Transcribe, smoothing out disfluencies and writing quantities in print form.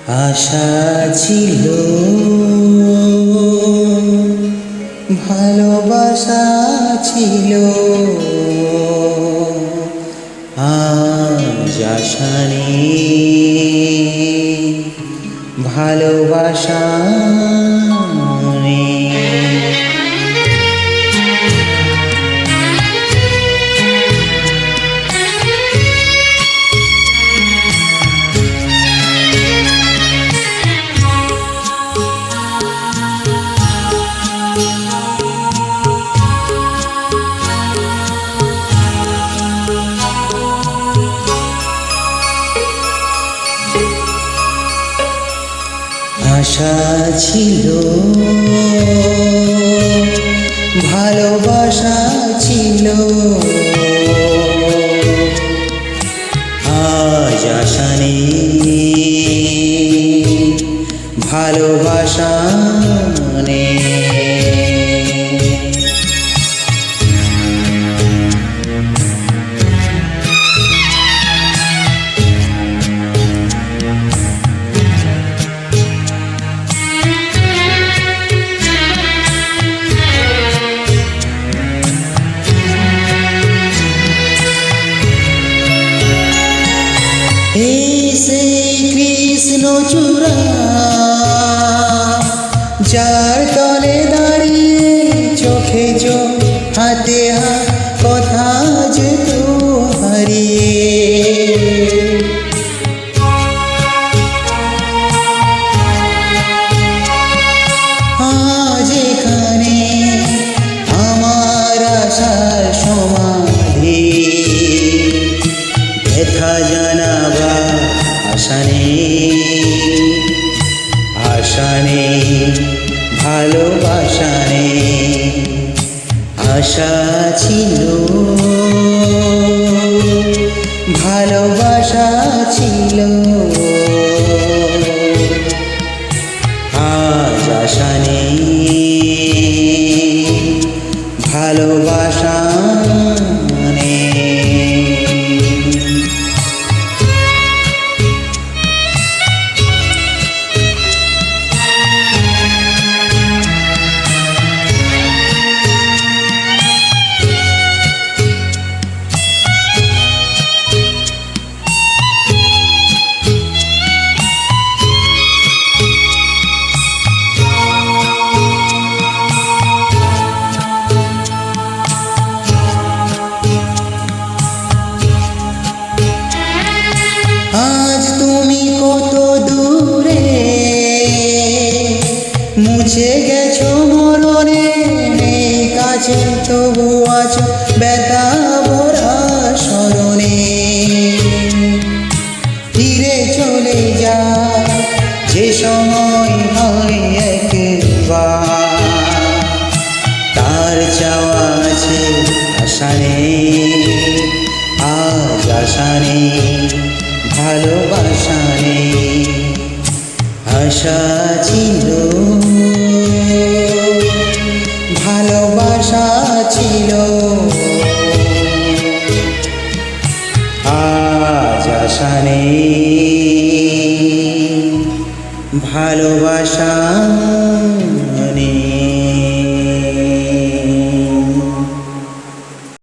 আশা ছিল, ভালোবাসা ছিল, আজ আশা নেই, ভালোবাসা নেই। আশা ছিল, ভালোবাসা ছিল, আজ আশা নেই, ভালোবাসা নেই। সেই কৃষ্ণচূড়া যার তলে দাঁড়িয়ে চোখে চোখ হাতে হাত কথা যেত হারিয়ে, আজ এখানে আমার আশার সমাধি, ব্যথা জানাবা আশা নেই, আশা নেই, ভালোবাসা নেই। আশা ছিল, ভালোবাসা ছিল, আজ আশা নেই, ভালোবাসা নেই। আজ তুমি কত দূরে, মুছে গেছো মরণে, নেই কাছে তবু আছো ব্যথা ভরা স্মরণে। ফিরে চলে যা যে সময় হয় একবার, তার চাওয়া আছে আশা নেই, আজ আশা নেই, ভালোবাসা নেই। আশা ছিল, ভালোবাসা ছিল, আজ আশা নেই, ভালোবাসা